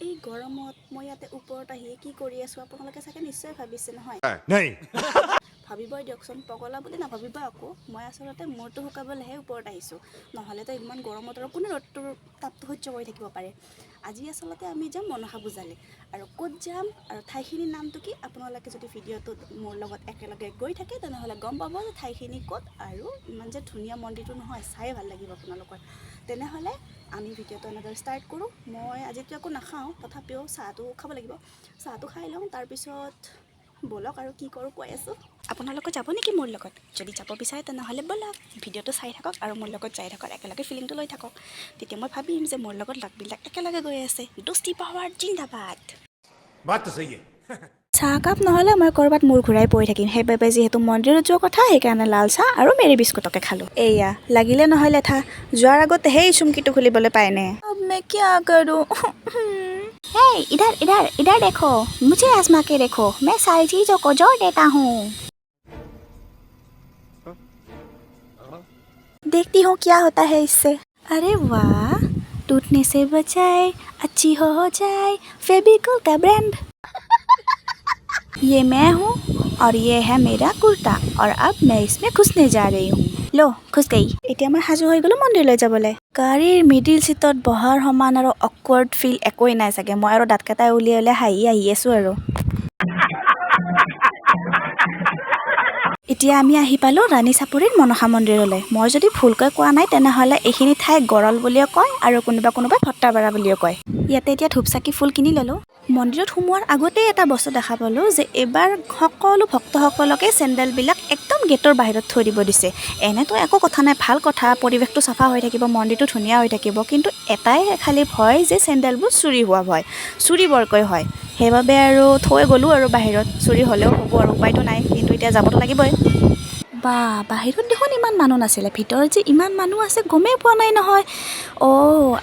এই গৰমত মই ইয়াতে ওপৰত আহি কি কৰি আছো আপোনালোকে চাগে নিশ্চয় ভাবিছে নহয় নাই ভাবিবই দিয়কচোন পগলা বুলি নাভাবিব আকৌ মই আচলতে মূৰটো শুকাবলৈহে ওপৰত আহিছোঁ নহ'লেতো ইমান গৰমত আৰু কোনে ৰ'দটোৰ তাপটো সহ্য কৰি থাকিব পাৰে আজি আচলতে আমি যাম মনসা পূজালৈ আৰু ক'ত যাম আৰু ঠাইখিনিৰ নামটো কি আপোনালোকে যদি ভিডিঅ'টোত মোৰ লগত একেলগে গৈ থাকে তেনেহ'লে গম পাব যে ঠাইখিনি ক'ত আৰু ইমান যে ধুনীয়া মন্দিৰটো নহয় চাই ভাল লাগিব আপোনালোকৰ তেনেহ'লে আমি ভিডিঅ'টো এনেদৰে ষ্টাৰ্ট কৰোঁ মই আজিতো একো নাখাওঁ তথাপিও চাহটো খাব লাগিব চাহটো খাই লওঁ তাৰপিছত বলক আৰু কি কৰোঁ কৈ আছোঁ আপোনালোকে যাব নেকি মোৰ লগত যদি যাব বিচাৰে তেনেহ'লে বলক ভিডিঅ'টো চাই থাকক আৰু মোৰ লগত যাই থাকক একেলগে ফিলিংটো লৈ থাকক তেতিয়া মই ভাবিম যে মোৰ লগত লগবিলাক একেলগে গৈ আছে দোস্তি পাৱাৰ জিন্দাবাদ বাত তো সহি চাহকাপ নহ'লে মই ক'ৰবাত মূৰ ঘূৰাই পৰি থাকিম সেইবাবে যিহেতু মন্দিৰত যোৱা কথা সেইকাৰণে লাল চাহ আৰু মেৰি বিস্কুটকে খালোঁ এয়া লাগিলে নহয় লেঠা যোৱাৰ আগতে সেই চুমকিটো খুলিবলৈ পায়নে मैं क्या करूं हे इधर देखो मुझे आजमा के देखो मैं सारी चीज़ों को जोड़ देता हूँ देखती हूँ क्या होता है इससे अरे वाह टूटने से बचाए अच्छी हो जाए फेविकोल का ब्रांड ये मैं हूँ और ये है मेरा कुर्ता और अब मैं इसमें घुसने जा रही हूँ लो खुश गई এতিয়া মই সাজু হৈ গ'লো মন্দিৰলৈ যাবলৈ গাড়ীৰ মিডিল চিটত বহাৰ সমান আৰু অকৱাৰ্ড ফিল একোৱেই নাই চাগে মই আৰু দাঁতকেইটাই উলিয়াই হাঁহি আহি আছোঁ আৰু এতিয়া আমি আহি পালোঁ ৰাণী চাপৰিৰ মনসা মন্দিৰলৈ মই যদি ভুলকৈ কোৱা নাই তেনেহ'লে এইখিনি ঠাই গৰল বুলিও কয় আৰু কোনোবাই ভট্টাপাৰা বুলিও কয় ইয়াতে এতিয়া ধূপ চাকি ফুল কিনি ল'লোঁ মন্দিৰত সোমোৱাৰ আগতেই এটা বস্তু দেখা পালোঁ যে এইবাৰ সকলো ভক্তসকলকে চেণ্ডেলবিলাক একদম গেটৰ বাহিৰত থৈ দিব দিছে এনেতো একো কথা নাই ভাল কথা পৰিৱেশটো চাফা হৈ থাকিব মন্দিৰটো ধুনীয়া হৈ থাকিব কিন্তু এটাই খালি ভয় যে চেণ্ডেলবোৰ চুৰি হোৱা ভয় চুৰি বৰকৈ হয় সেইবাবে আৰু থৈ গ'লোঁ আৰু বাহিৰত চুৰি হ'লেও হ'ব আৰু উপায়তো নাই কিন্তু এতিয়া যাবতো লাগিবই বা বাহিৰত দেখোন ইমান মানুহ নাছিলে ভিতৰত যে ইমান মানুহ আছে গমেই পোৱা নাই নহয়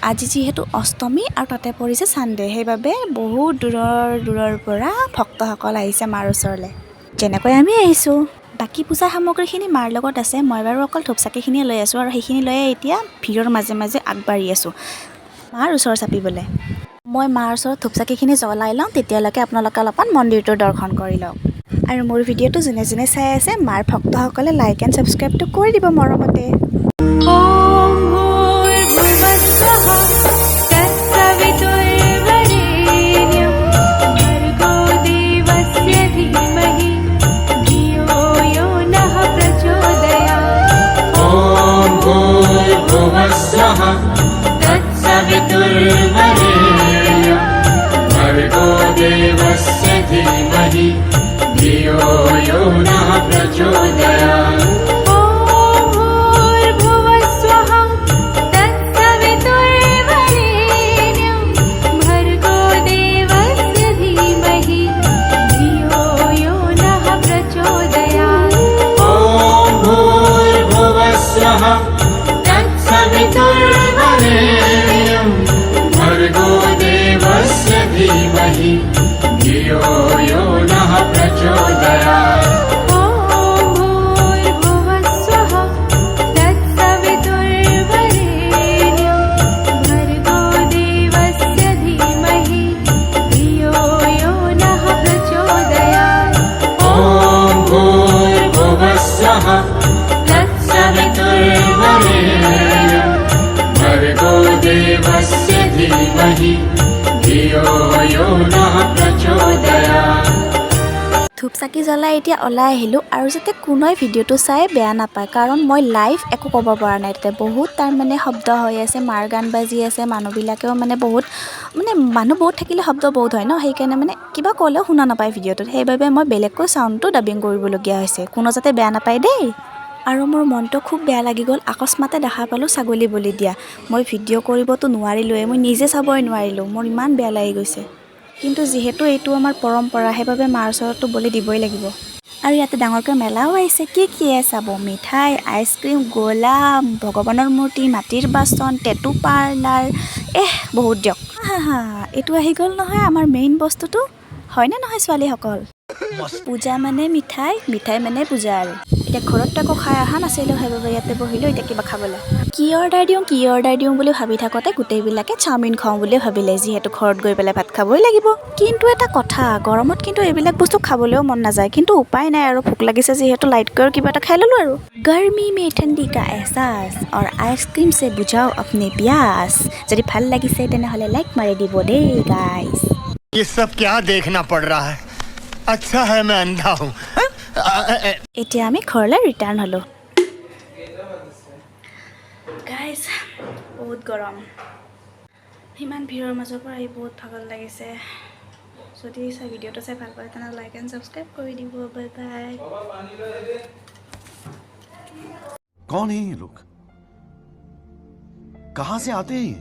আজি যিহেতু অষ্টমী আৰু তাতে পৰিছে ছানডে সেইবাবে বহুত দূৰৰ পৰা ভক্তসকল আহিছে মাৰ ওচৰলৈ যেনেকৈ আমি আহিছোঁ বাকী পূজা সামগ্ৰীখিনি মাৰ লগত আছে মই বাৰু অকল ধূপ চাকিখিনিয়ে লৈ আছোঁ আৰু সেইখিনি লৈয়ে এতিয়া ভিৰৰ মাজে মাজে আগবাঢ়ি আছোঁ মাৰ ওচৰ চাপিবলৈ মই মাৰ ওচৰত ধূপ চাকিখিনি জ্বলাই লওঁ তেতিয়ালৈকে আপোনালোকে অলপমান মন্দিৰটোৰ দৰ্শন কৰি লওক আৰু মোৰ ভিডিঅ'টো যোনে যোনে চাই আছে মাৰ ভক্তসকলে লাইক এণ্ড ছাবস্ক্ৰাইবটো কৰি দিব মৰমতে धियो यो नः प्रचोदयात् ধূপ চাকি জ্বলাই এতিয়া ওলাই আহিলোঁ আৰু যাতে কোনোৱে ভিডিঅ'টো চাই বেয়া নাপায় কাৰণ মই লাইভ একো ক'ব পৰা নাই তাতে বহুত তাৰমানে শব্দ হৈ আছে মাৰ গান বাজি আছে মানুহবিলাকেও মানুহ বহুত থাকিলে শব্দ বহুত হয় ন সেইকাৰণে কিবা ক'লেও শুনা নাপায় ভিডিঅ'টোত সেইবাবে মই বেলেগকৈ চাউণ্ডটো ডাবিং কৰিবলগীয়া হৈছে কোনো যাতে বেয়া নাপায় দেই আৰু মোৰ মনটো খুব বেয়া লাগি গ'ল আকস্মাতে দেখা পালোঁ ছাগলী বলি দিয়া মই ভিডিঅ' কৰিবতো নোৱাৰিলোঁৱে মই নিজে চাবই নোৱাৰিলোঁ মোৰ ইমান বেয়া লাগি গৈছে কিন্তু যিহেতু এইটো আমাৰ পৰম্পৰা সেইবাবে মাৰ ওচৰততো বলি দিবই লাগিব আৰু ইয়াতে ডাঙৰকৈ মেলাও আহিছে কি চাব মিঠাই আইচক্ৰীম গোলা ভগৱানৰ মূৰ্তি মাটিৰ বাচন টেটু পাৰ্লাৰ বহুত দিয়ক এইটো আহি গ'ল নহয় আমাৰ মেইন বস্তুটো হয়নে নহয় ছোৱালীসকল পূজা মানে মিঠাই, মিঠাই মানে পূজা আৰু এতিয়া ঘৰত আকৌ খাই অহা নাছিলোঁ, সেইবাবে ইয়াতে বহিলোঁ এতিয়া কিবা খাবলৈ। কি অৰ্ডাৰ দিওঁ বুলি ভাবি থাকোঁতে গোটেইবিলাকে চাওমিন খাওঁ বুলি ভাবিলে, যিহেতু ঘৰত গৈ পেলাই ভাত খাবই লাগিব। কিন্তু এটা কথা, গৰমত কিন্তু এইবিলাক বস্তু খাবলৈও মন নাযায়, কিন্তু উপায় নাই আৰু ভোক লাগিছে যিহেতু লাইটকৈ কিবা এটা খাই ল'লোঁ আৰু। গৰমি মে ঠণ্ডি কা এহছাছ और আইচক্ৰীম से বুঝাও अपने प्यास। যদি ভাল লাগিছে তেনেহ'লে লাইক মাৰি দিব দেই গাইজ। ये सब क्या देखना पड़ रहा है? अच्छा है मैं अंधा हूँ। এতিয়া আমি ঘৰলৈ ৰিটাৰ্ণ হ'লোঁ। গাইজ বহুত গৰম, ইমান ভিৰৰ মাজৰ পৰা আহি বহুত ভাগৰ লাগিছে। যদি ভিডিঅ'টো চাই ভাল পায় তেনেহ'লে লাইক এণ্ড ছাবস্ক্ৰাইব কৰি দিব। Bye bye. कौन है ये लोग? कहां से आते हैं ये?